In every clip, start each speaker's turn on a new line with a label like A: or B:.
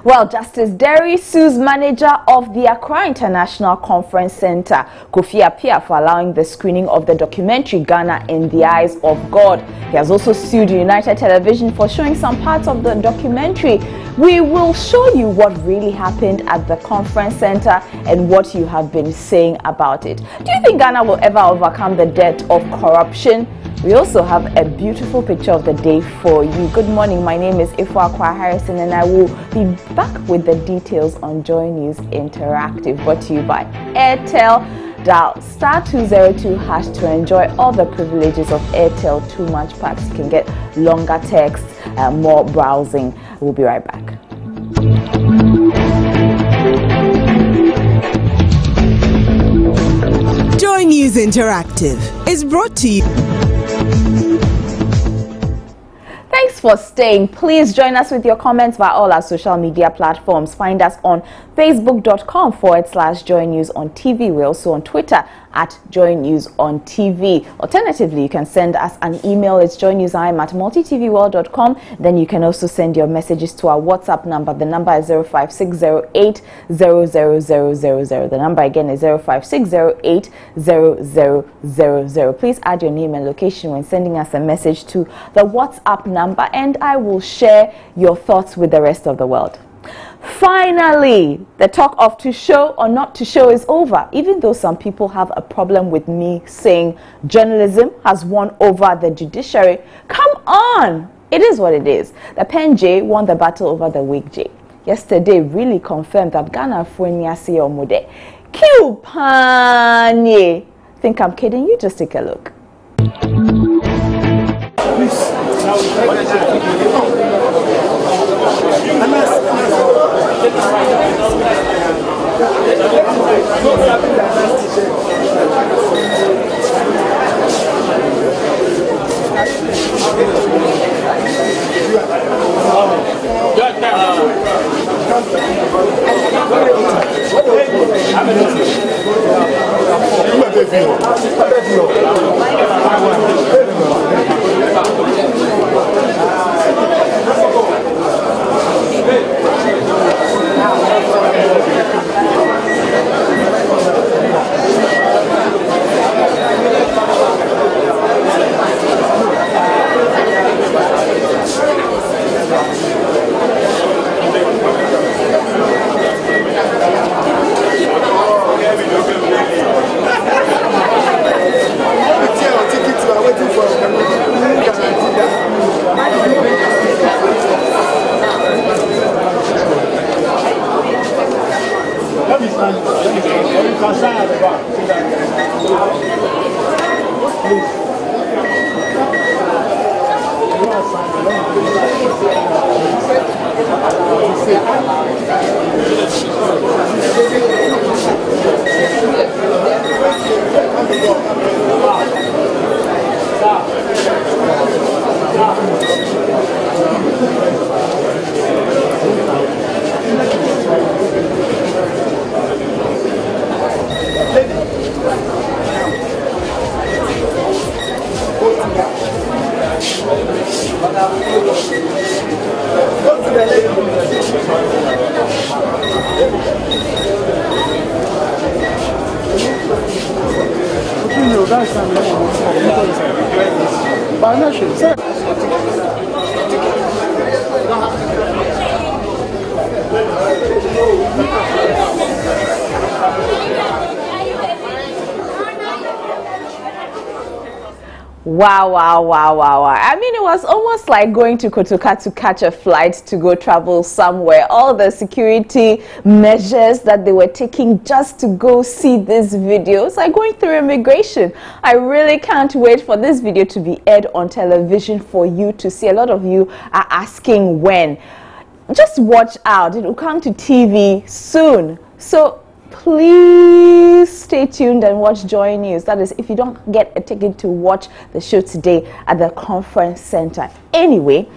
A: Well, Justice Derry sues manager of the Accra International Conference Center, Kofi Appiah, for allowing the screening of the documentary Ghana in the Eyes of God. He has also sued United Television for showing some parts of the documentary. We will show you what really happened at the conference center and what you have been saying about it. Do you think Ghana will ever overcome the debt of corruption? We also have a beautiful picture of the day for you. Good morning, my name is Ifwa Harrison and I will be back with the details on Joy News Interactive, brought to you by Airtel. Dial *202# to enjoy all the privileges of Airtel 2 Much Packs. You can get longer text, more browsing. We'll be right back.
B: Joy News Interactive is brought to you.
A: Thanks for staying. Please join us with your comments via all our social media platforms. Find us on facebook.com/Joy News on TV. We're also on Twitter @Joy News on TV. Alternatively, you can send us an email. It's joynewsim@multitvworld.com. Then you can also send your messages to our WhatsApp number. The number is 0560800000. The number again is 0560800000. Please add your name and location when sending us a message to the WhatsApp number, and I will share your thoughts with the rest of the world. Finally, the talk of to show or not to show is over, even though some people have a problem with me saying journalism has won over the judiciary. Come on! It is what it is. The Pen J won the battle over the Wig J. Yesterday really confirmed that Ghana Fueniasi Omude. Kiupanye. Think I'm kidding? You just take a look. Wow. I mean, it was almost like going to Kotoka to catch a flight to go travel somewhere. All the security measures that they were taking just to go see this video. It's like going through immigration. I really can't wait for this video to be aired on television for you to see. A lot of you are asking when. Just watch out. It will come to TV soon. So please stay tuned and watch Joy News. That is, if you don't get a ticket to watch the show today at the conference center. Anyway,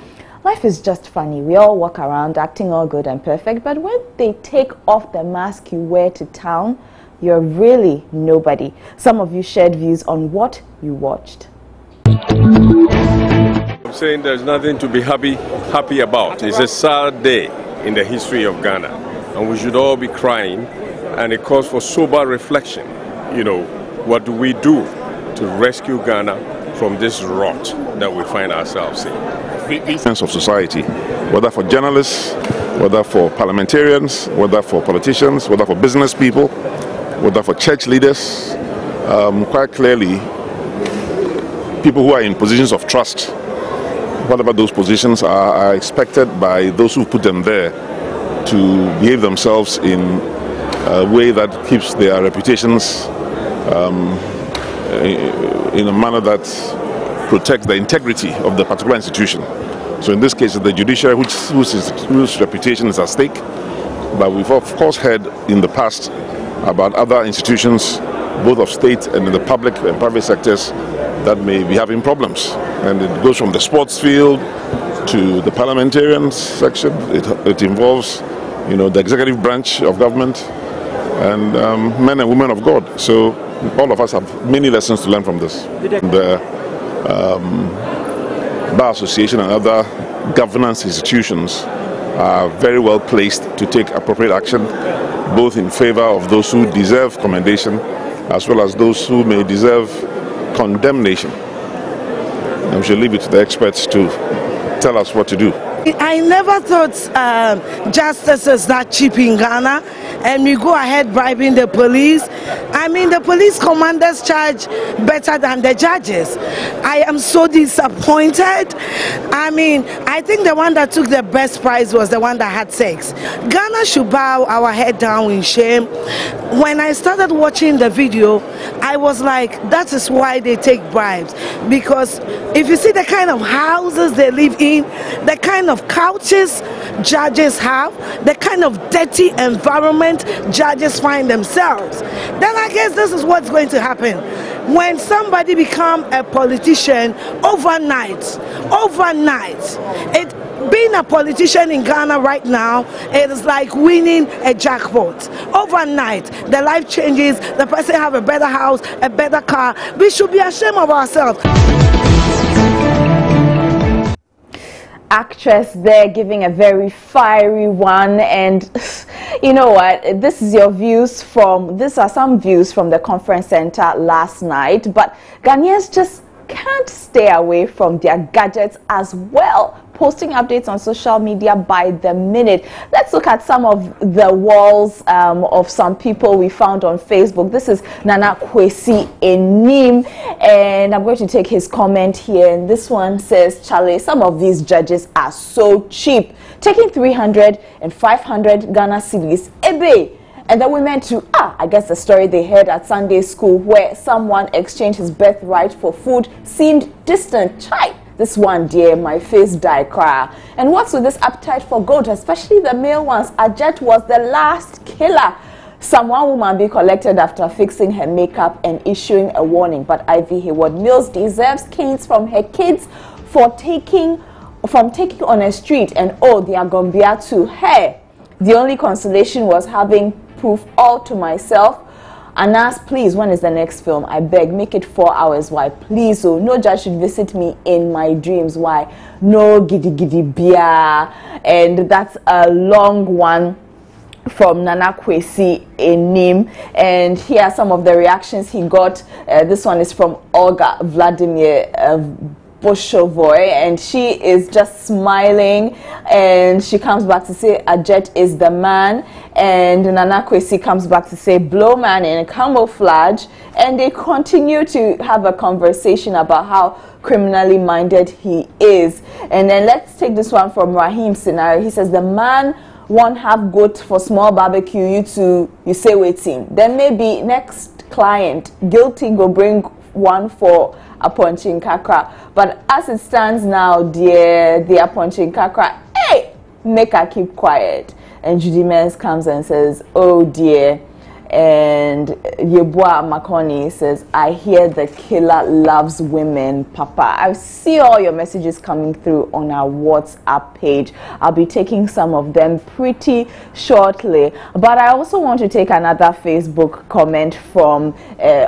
A: life is just funny. We all walk around acting all good and perfect, but when they take off the mask you wear to town, you're really nobody. Some of you shared views on what you watched.
C: I'm saying there's nothing to be happy about. It's a sad day. in the history of Ghana, and we should all be crying, and it calls for sober reflection. You know, what do we do to rescue Ghana from this rot that we find ourselves in?
D: The sense of society, whether for journalists, whether for parliamentarians, whether for politicians, whether for business people, whether for church leaders, quite clearly, people who are in positions of trust, whatever those positions are expected by those who put them there to behave themselves in a way that keeps their reputations in a manner that protects the integrity of the particular institution. So in this case, the judiciary, whose reputation is at stake. But we've of course heard in the past about other institutions, both of state and in the public and private sectors, that may be having problems. And it goes from the sports field to the parliamentarian section. It involves, you know, the executive branch of government and men and women of God. So all of us have many lessons to learn from this. The Bar Association and other governance institutions are very well placed to take appropriate action, both in favor of those who deserve commendation as well as those who may deserve condemnation. And we should leave it to the experts to tell us what to do.
E: I never thought justice is that cheap in Ghana, and we go ahead bribing the police. I mean, the police commanders charge better than the judges. I am so disappointed. I mean, I think the one that took the best prize was the one that had sex. Ghana should bow our head down in shame. When I started watching the video, I was like, that is why they take bribes. Because if you see the kind of houses they live in, the kind of couches judges have, the kind of dirty environment judges find themselves, then I guess this is what's going to happen. When somebody becomes a politician overnight, being a politician in Ghana right now, it is like winning a jackpot. Overnight, the life changes, the person have a better house, a better car. We should be ashamed of ourselves.
A: Actress there giving a very fiery one, and you know what, these are some views from the conference center last night, but Ghanaians just can't stay away from their gadgets as well, posting updates on social media by the minute. Let's look at some of the walls of some people we found on Facebook. This is Nana Kwesi Enim, and I'm going to take his comment here. And this one says, Charlie, some of these judges are so cheap, taking 300 and 500 Ghana cedis ebe. And then we meant to, I guess the story they heard at Sunday school where someone exchanged his birthright for food seemed distant. Chai, this one, dear, my face die cry. And what's with this appetite for gold, especially the male ones? Ajet was the last killer. Some one woman be collected after fixing her makeup and issuing a warning. But Ivy Hayward Mills deserves canes from her kids for taking on a street, and they are gonna be to her. The only consolation was having proof all to myself. And ask, please, when is the next film? I beg, make it 4 hours. Why? Please, no judge should visit me in my dreams. Why? No giddy giddy bia. And that's a long one from Nana Kwesi Enim. And here are some of the reactions he got. This one is from Olga Vladimir Boshovoy, and she is just smiling, and she comes back to say Ajit is the man, and Nana Kwesi comes back to say blow man in camouflage, and they continue to have a conversation about how criminally minded he is. And then let's take this one from Rahim Scenario. He says the man one half goat for small barbecue, you say waiting, then maybe next client guilty go bring one for a punching kakra. But as it stands now, dear, they are punching kakra. Hey, make her keep quiet. And Judy Mens comes and says, oh dear. And Yeboah Makoni says, I hear the killer loves women, Papa. I see all your messages coming through on our WhatsApp page. I'll be taking some of them pretty shortly. But I also want to take another Facebook comment from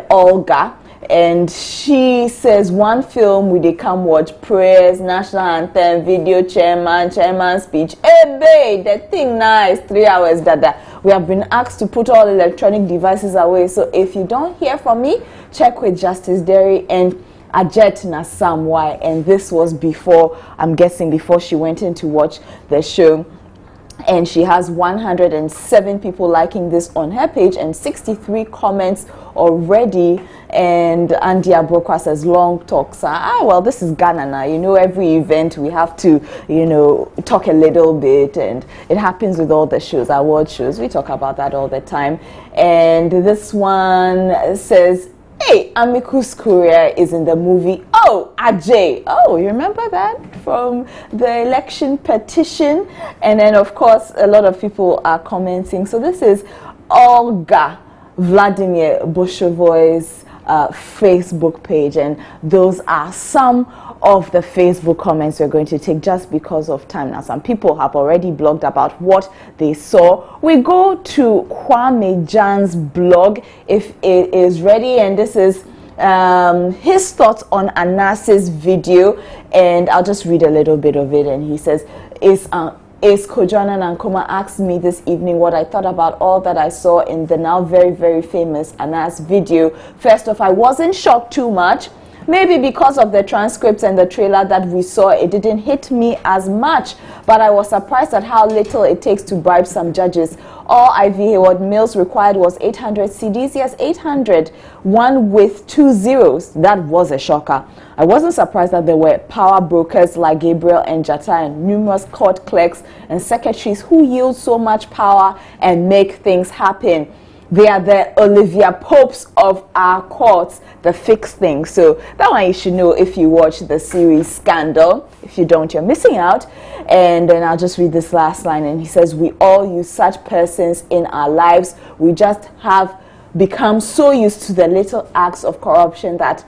A: Olga. and she says one film we they come watch: prayers, national anthem, video, chairman speech. Hey babe, the thing nice, 3 hours dada. We have been asked to put all electronic devices away, so if you don't hear from me, check with Justice Derry and Ajet Nasamwai. And this was before, I'm guessing before she went in to watch the show. And she has 107 people liking this on her page and 63 comments already. And Andy Abrokwa says, long talks. Well, this is Ghana now. You know, every event we have to, you know, talk a little bit. And it happens with all the shows, award shows. We talk about that all the time. And this one says, hey, Amicus Korea is in the movie. Oh, Ajay. Oh, you remember that from the election petition? And then, of course, a lot of people are commenting. So this is Olga Vladimir Bushevoy's Facebook page. And those are some of the Facebook comments we're going to take just because of time. Now, some people have already blogged about what they saw. We go to Kwame Jan's blog if it is ready, and this is his thoughts on Anas's video, and I'll just read a little bit of it. And he says, is Kojana Nankoma asked me this evening what I thought about all that I saw in the now very, very famous Anas video. First off, I wasn't shocked too much. Maybe because of the transcripts and the trailer that we saw, it didn't hit me as much. But I was surprised at how little it takes to bribe some judges. All Ivy Hayward Mills required was 800 CDs. Yes, 800. One with 2 zeros. That was a shocker. I wasn't surprised that there were power brokers like Gabriel and Jatta and numerous court clerks and secretaries who yield so much power and make things happen. They are the Olivia Popes of our courts, the fixed thing. So that one you should know if you watch the series Scandal. If you don't, you're missing out. And then I'll just read this last line. And he says, we all use such persons in our lives. We just have become so used to the little acts of corruption that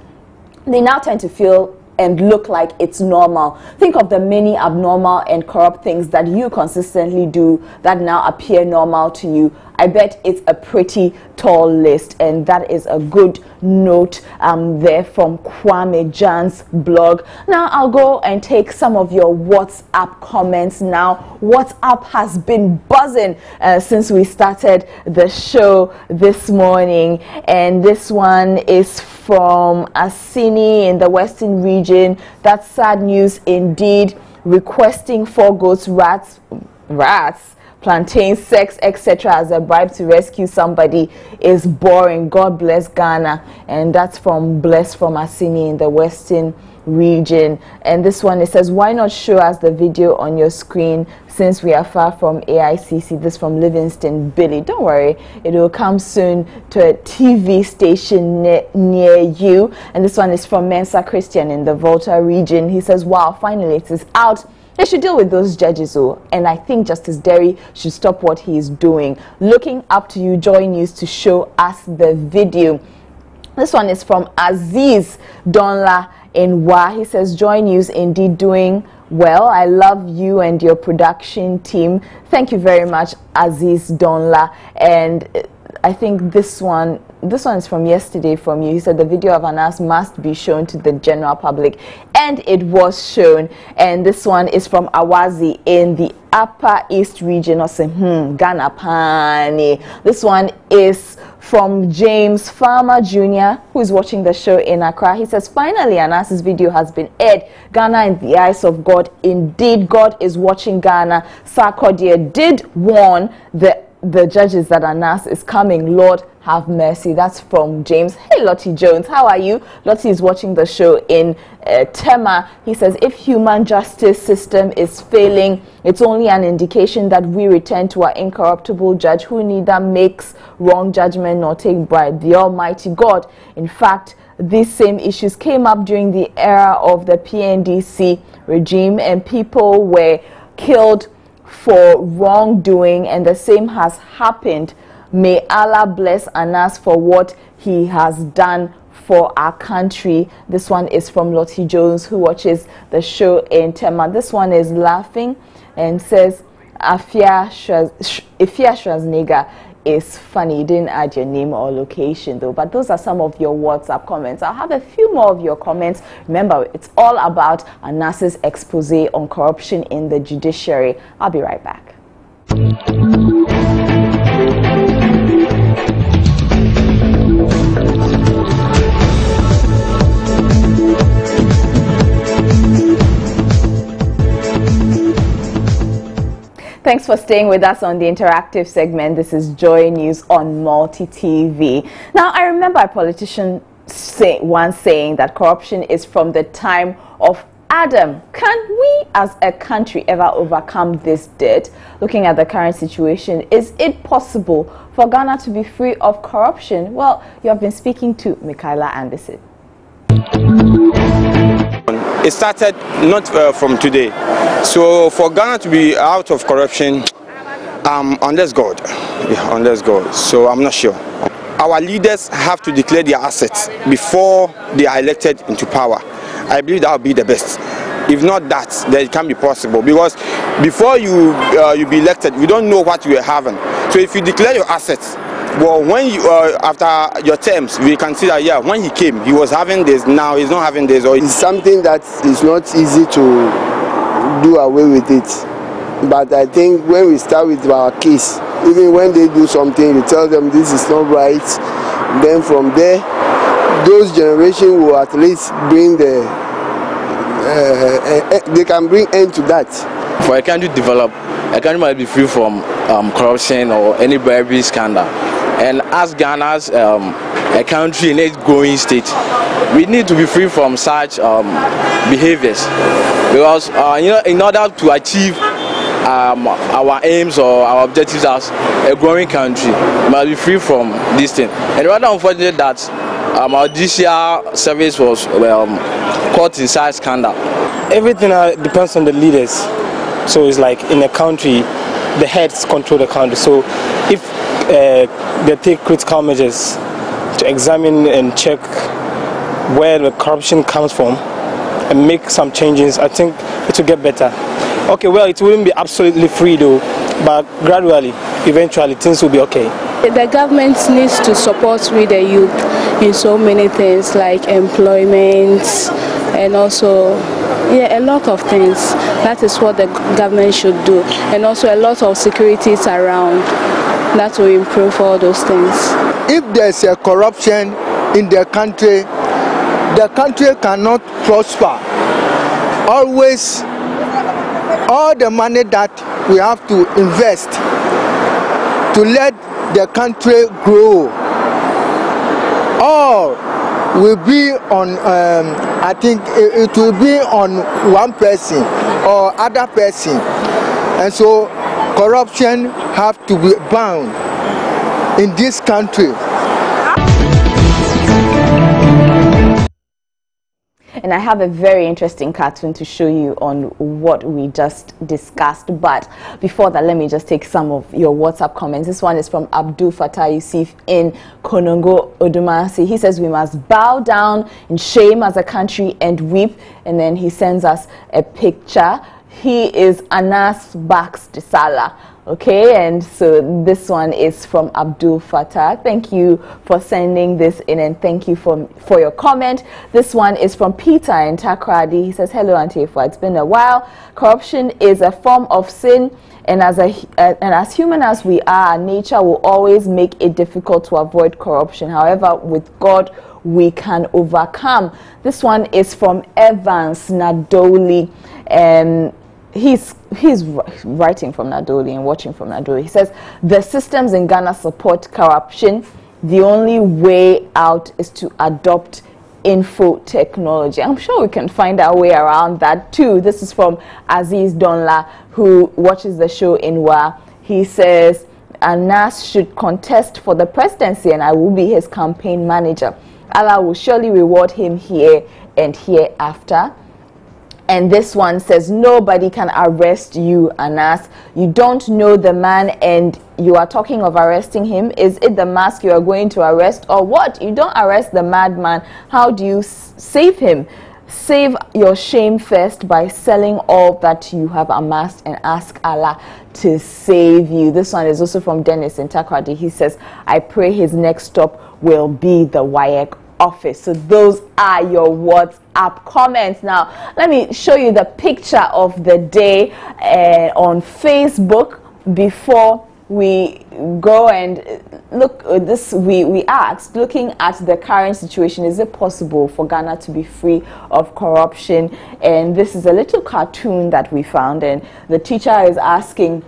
A: they now tend to feel and look like it's normal. Think of the many abnormal and corrupt things that you consistently do that now appear normal to you. I bet it's a pretty tall list, and that is a good note there from Kwame Jan's blog. Now I'll go and take some of your WhatsApp comments now. WhatsApp has been buzzing since we started the show this morning, and this one is from Asini in the Western region. That's sad news indeed. Requesting 4 goats, rats, plantains, sex, etc. as a bribe to rescue somebody is boring. God bless Ghana. And that's from Bless from Asini in the Western region. And this one, it says, why not show us the video on your screen since we are far from AICC? This from Livingston Billy. Don't worry, it will come soon to a TV station near you. And this one is from Mensa Christian in the Volta region. He says, wow, finally it is out. They should deal with those judges, though, and I think Justice Derry should stop what he is doing. Looking up to you, Joy News, to show us the video. This one is from Aziz Donla in Wa. He says, Joy News indeed doing well. I love you and your production team. Thank you very much, Aziz Donla. And I think this one is from yesterday from you. He said the video of Anas must be shown to the general public, and it was shown. And this one is from Awazi in the Upper East region. Or say, Ghana Pani. This one is from James Farmer Jr., who is watching the show in Accra. He says, finally, Anas's video has been aired. Ghana in the eyes of God. Indeed, God is watching Ghana. Sarkodie did warn the judges that Anas is coming. Lord have mercy. That's from James. Hey, Lottie Jones, how are you? Lottie is watching the show in Tema. He says, if human justice system is failing, it's only an indication that we return to our incorruptible judge who neither makes wrong judgment nor take bribe, the Almighty God. In fact, these same issues came up during the era of the PNDC regime, and people were killed for wrongdoing, and the same has happened. May Allah bless Anas for what he has done for our country. This one is from Lottie Jones, who watches the show in Tema. This one is laughing and says, Afia Ifya Schwarzenegger is funny. You didn't add your name or location though, but those are some of your WhatsApp comments. I'll have a few more of your comments. Remember, it's all about Anas's expose on corruption in the judiciary. I'll be right back. Thanks for staying with us on the interactive segment. This is Joy News on Multi TV. Now, I remember a politician once saying that corruption is from the time of Adam. Can we as a country ever overcome this debt? Looking at the current situation, is it possible for Ghana to be free of corruption? Well, you have been speaking to Michaela Anderson.
F: It started not from today. So for Ghana to be out of corruption, unless God, unless God. So I'm not sure. Our leaders have to declare their assets before they are elected into power. I believe that will be the best. If not that, then it can be possible, because before you be elected, you don't know what you are having. So if you declare your assets, well, when you after your terms, we can see that when he came, he was having this. Now he's not having this. Or
G: it's something that is not easy to do away with it. But I think when we start with our case, even when they do something, we tell them this is not right. Then from there, those generations will at least bring they can bring end to that.
H: For a country to develop, a country might be free from corruption or any bribery scandal. And as Ghana's a country in its growing state, we need to be free from such behaviors, because in order to achieve our aims or our objectives as a growing country, we must be free from this thing. And rather unfortunate that our judicial service was caught in such scandal.
I: Everything depends on the leaders. So it's like in a country, the heads control the country. So if they take critical measures to examine and check where the corruption comes from and make some changes, I think it will get better. Okay, well, it wouldn't be absolutely free though, but gradually, eventually, things will be okay.
J: The government needs to support with the youth in so many things like employment and also a lot of things. That is what the government should do, and also a lot of securities around. That will improve all those things.
K: If there's a corruption in the country cannot prosper. Always, all the money that we have to invest to let the country grow, all will be on, I think it will be on one person or other person. And so corruption have to be bound in this country.
A: And I have a very interesting cartoon to show you on what we just discussed. But before that, let me just take some of your WhatsApp comments. This one is from Abdul Fattah Yusuf in Konongo, Odumasi. He says we must bow down in shame as a country and weep. And then he sends us a picture. He is Anas Bax Desala. Okay, and so this one is from Abdul Fattah. Thank you for sending this in, and thank you for your comment. This one is from Peter in Takrady. He says, hello, Auntie Efua. It's been a while. Corruption is a form of sin, and as human as we are, nature will always make it difficult to avoid corruption. However, with God, we can overcome. This one is from Evans Nadoli. He's writing from Nadoli and watching from Nadoli. He says, the systems in Ghana support corruption. The only way out is to adopt info technology. I'm sure we can find our way around that too. This is from Aziz Donla, who watches the show in Wa. He says, Anas should contest for the presidency and I will be his campaign manager. Allah will surely reward him here and hereafter. And this one says, nobody can arrest you, Anas. You don't know the man and you are talking of arresting him. Is it the mask you are going to arrest or what? You don't arrest the madman. How do you save him? Save your shame first by selling all that you have amassed and ask Allah to save you. This one is also from Dennis in Takrady. He says, I pray his next stop will be the WAEC office. So those are your WhatsApp comments. Now, let me show you the picture of the day on Facebook before we go and look at this. We asked, looking at the current situation, is it possible for Ghana to be free of corruption? And this is a little cartoon that we found, and the teacher is asking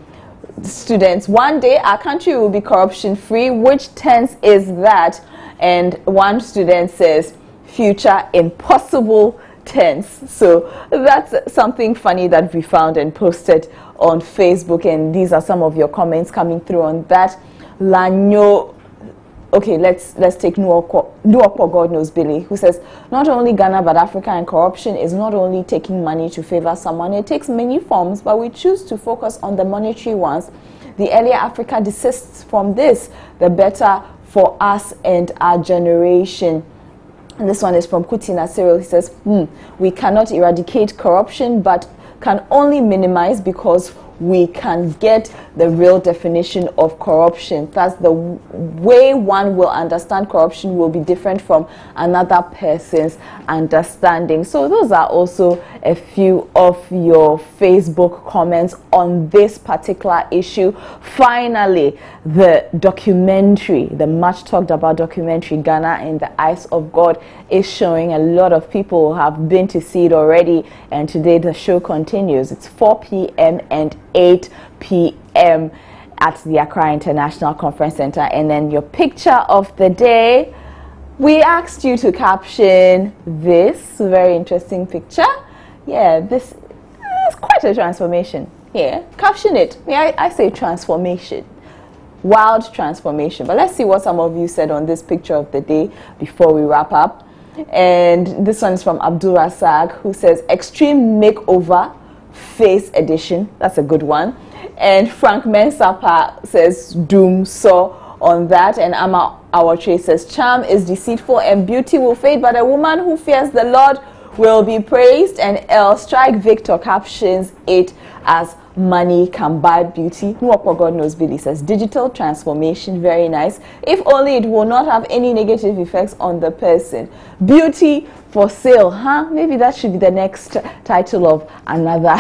A: students, one day our country will be corruption free. Which tense is that? And one student says, future impossible tense. So that's something funny that we found and posted on Facebook, and these are some of your comments coming through on that. Lanyo, okay, let's take Nuopo, God knows Billy, who says, not only Ghana but Africa, and corruption is not only taking money to favor someone, it takes many forms, but we choose to focus on the monetary ones. The earlier Africa desists from this, the better for us and our generation. And this one is from Kutina Cyril. He says, we cannot eradicate corruption, but can only minimize, because we can get the real definition of corruption. Thus, the way one will understand corruption will be different from another person's understanding. So those are also a few of your Facebook comments on this particular issue. Finally, the documentary, the much talked about documentary Ghana in the Eyes of God, is showing. A lot of people have been to see it already, and today the show continues. It's 4 p.m. and 8 p.m. at the Accra International Conference Center. And then your picture of the day, we asked you to caption this very interesting picture. Yeah, this is quite a transformation here. Caption it. I say transformation. Wild transformation. But let's see what some of you said on this picture of the day before we wrap up. And this one is from Abdul Rasag, who says, extreme makeover face edition. That's a good one. And Frank Mensapa says doom saw on that. And Ama Awatre says, charm is deceitful and beauty will fade, but a woman who fears the Lord will be praised. And El Strike Victor captions it as money can buy beauty. Nuopo God knows Billy says, digital transformation, very nice. If only it will not have any negative effects on the person. Beauty for sale, huh? Maybe that should be the next title of another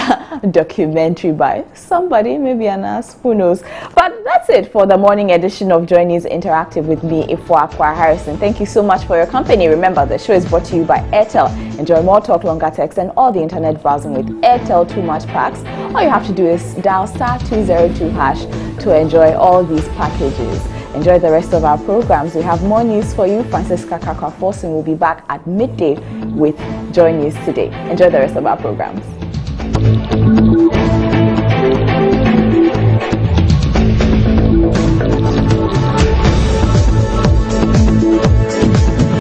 A: documentary by somebody, maybe an us, who knows. But that's it for the morning edition of Joy News Interactive with me, Ifwa Harrison. Thank you so much for your company. Remember, the show is brought to you by Airtel. Enjoy more talk, longer text, and all the internet browsing with Airtel Too Much packs. All you have to do is dial *202# to enjoy all these packages. Enjoy the rest of our programs. We have more news for you. Francisca Kakwa-Forson will be back at midday with Joy News Today. Enjoy the rest of our programs.